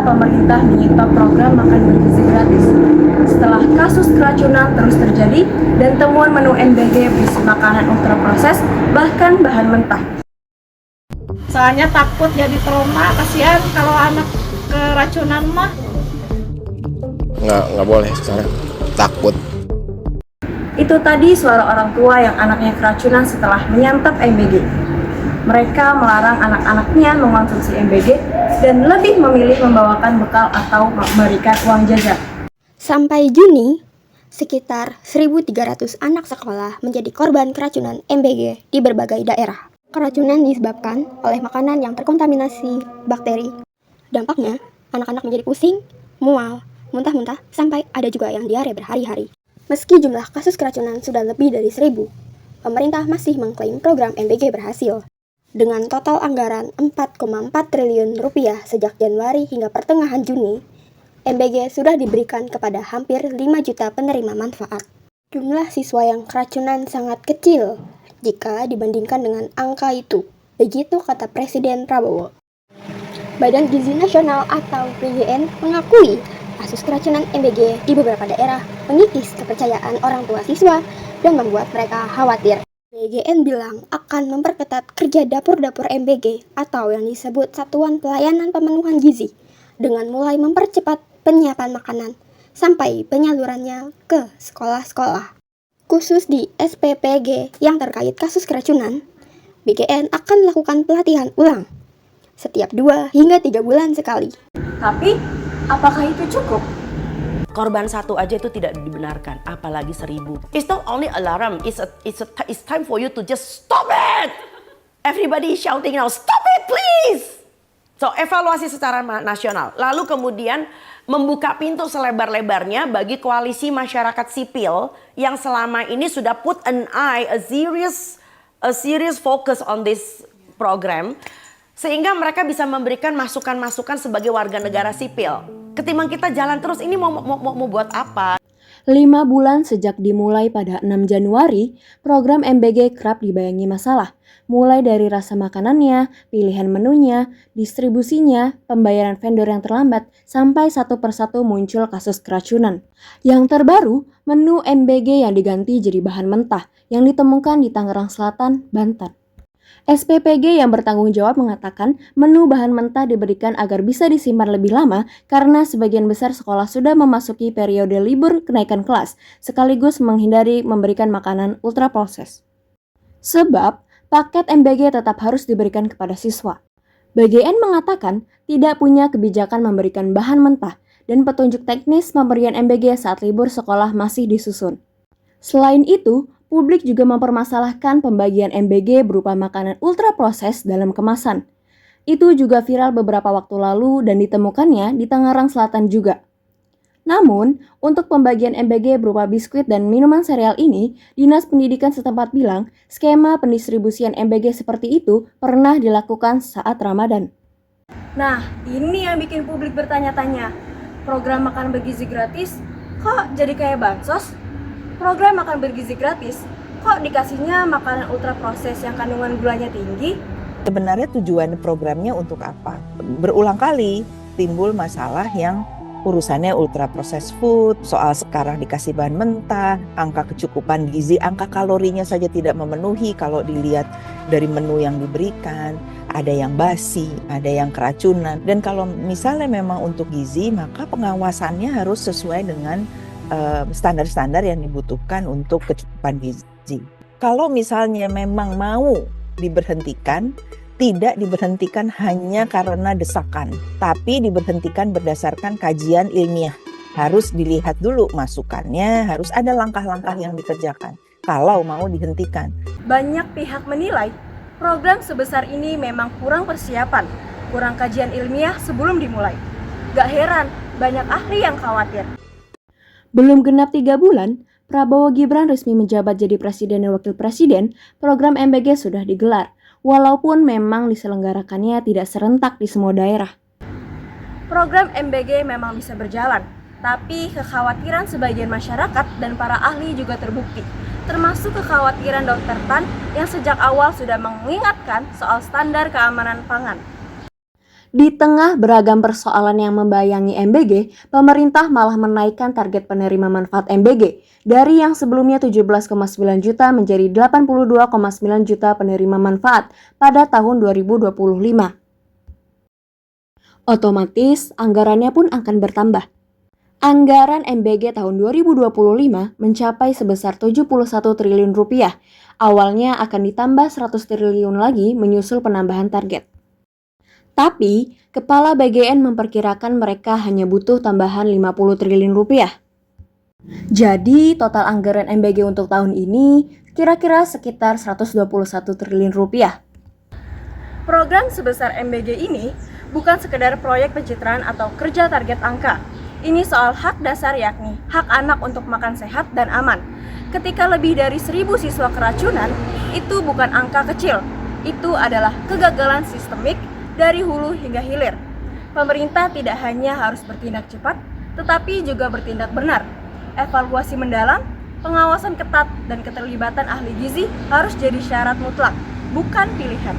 pemerintah menyetop program makan bergizi gratis. Setelah kasus keracunan terus terjadi dan temuan menu MBG berisi makanan ultraproses bahkan bahan mentah. Soalnya takut jadi trauma, kasihan kalau anak keracunan mah. Nggak boleh sekarang, takut. Itu tadi suara orang tua yang anaknya keracunan setelah menyantap MBG. Mereka melarang anak-anaknya mengonsumsi MBG dan lebih memilih membawakan bekal atau memberikan uang jajan. Sampai Juni, sekitar 1.300 anak sekolah menjadi korban keracunan MBG di berbagai daerah. Keracunan disebabkan oleh makanan yang terkontaminasi bakteri. Dampaknya, anak-anak menjadi pusing, mual, muntah-muntah, sampai ada juga yang diare berhari-hari. Meski jumlah kasus keracunan sudah lebih dari 1.000, pemerintah masih mengklaim program MBG berhasil. Dengan total anggaran 4,4 triliun rupiah sejak Januari hingga pertengahan Juni, MBG sudah diberikan kepada hampir 5 juta penerima manfaat. Jumlah siswa yang keracunan sangat kecil jika dibandingkan dengan angka itu, begitu kata Presiden Prabowo. Badan Gizi Nasional atau BGN mengakui kasus keracunan MBG di beberapa daerah mengikis kepercayaan orang tua siswa dan membuat mereka khawatir. BGN bilang akan memperketat kerja dapur-dapur MBG atau yang disebut Satuan Pelayanan Pemenuhan Gizi dengan mulai mempercepat penyiapan makanan sampai penyalurannya ke sekolah-sekolah. Khusus di SPPG yang terkait kasus keracunan, BGN akan melakukan pelatihan ulang setiap 2 hingga 3 bulan sekali. Tapi, apakah itu cukup? Korban satu aja itu tidak dibenarkan, apalagi 1.000. It's not only alarm, it's time for you to just stop it. Everybody shouting now, stop it please. So evaluasi secara nasional, lalu kemudian membuka pintu selebar-lebarnya bagi koalisi masyarakat sipil yang selama ini sudah put a serious focus on this program, sehingga mereka bisa memberikan masukan-masukan sebagai warga negara sipil. Ketimbang kita jalan terus, ini mau buat apa? 5 bulan sejak dimulai pada 6 Januari, program MBG kerap dibayangi masalah. Mulai dari rasa makanannya, pilihan menunya, distribusinya, pembayaran vendor yang terlambat, sampai satu persatu muncul kasus keracunan. Yang terbaru, menu MBG yang diganti jadi bahan mentah yang ditemukan di Tangerang Selatan, Banten. SPPG yang bertanggung jawab mengatakan menu bahan mentah diberikan agar bisa disimpan lebih lama karena sebagian besar sekolah sudah memasuki periode libur kenaikan kelas, sekaligus menghindari memberikan makanan ultraproses. Sebab, paket MBG tetap harus diberikan kepada siswa. BGN mengatakan tidak punya kebijakan memberikan bahan mentah dan petunjuk teknis pemberian MBG saat libur sekolah masih disusun. Selain itu, publik juga mempermasalahkan pembagian MBG berupa makanan ultraproses dalam kemasan. Itu juga viral beberapa waktu lalu dan ditemukannya di Tangerang Selatan juga. Namun, untuk pembagian MBG berupa biskuit dan minuman sereal ini, Dinas Pendidikan setempat bilang skema pendistribusian MBG seperti itu pernah dilakukan saat Ramadan. Nah, ini yang bikin publik bertanya-tanya. Program makan bergizi gratis kok jadi kayak bansos? Program makan bergizi gratis, kok dikasihnya makanan ultraproses yang kandungan gulanya tinggi? Sebenarnya tujuan programnya untuk apa? Berulang kali timbul masalah yang urusannya ultraproses food, soal sekarang dikasih bahan mentah, angka kecukupan gizi, angka kalorinya saja tidak memenuhi kalau dilihat dari menu yang diberikan. Ada yang basi, ada yang keracunan. Dan kalau misalnya memang untuk gizi, maka pengawasannya harus sesuai dengan standar-standar yang dibutuhkan untuk kecukupan gizi. Kalau misalnya memang mau diberhentikan, tidak diberhentikan hanya karena desakan, tapi diberhentikan berdasarkan kajian ilmiah. Harus dilihat dulu masukannya, harus ada langkah-langkah yang dikerjakan kalau mau dihentikan. Banyak pihak menilai program sebesar ini memang kurang persiapan, kurang kajian ilmiah sebelum dimulai. Gak heran, banyak ahli yang khawatir. Belum genap 3 bulan, Prabowo Gibran resmi menjabat jadi presiden dan wakil presiden, program MBG sudah digelar, walaupun memang diselenggarakannya tidak serentak di semua daerah. Program MBG memang bisa berjalan, tapi kekhawatiran sebagian masyarakat dan para ahli juga terbukti, termasuk kekhawatiran Dr. Tan yang sejak awal sudah mengingatkan soal standar keamanan pangan. Di tengah beragam persoalan yang membayangi MBG, pemerintah malah menaikkan target penerima manfaat MBG dari yang sebelumnya 17,9 juta menjadi 82,9 juta penerima manfaat pada tahun 2025. Otomatis, anggarannya pun akan bertambah. Anggaran MBG tahun 2025 mencapai sebesar 71 triliun rupiah. Awalnya akan ditambah 100 triliun lagi menyusul penambahan target. Tapi, Kepala BGN memperkirakan mereka hanya butuh tambahan 50 triliun rupiah. Jadi, total anggaran MBG untuk tahun ini kira-kira sekitar 121 triliun rupiah. Program sebesar MBG ini bukan sekedar proyek pencitraan atau kerja target angka. Ini soal hak dasar, yakni hak anak untuk makan sehat dan aman. Ketika lebih dari 1.000 siswa keracunan, itu bukan angka kecil. Itu adalah kegagalan sistemik dari hulu hingga hilir. Pemerintah tidak hanya harus bertindak cepat, tetapi juga bertindak benar. Evaluasi mendalam, pengawasan ketat, dan keterlibatan ahli gizi harus jadi syarat mutlak, bukan pilihan.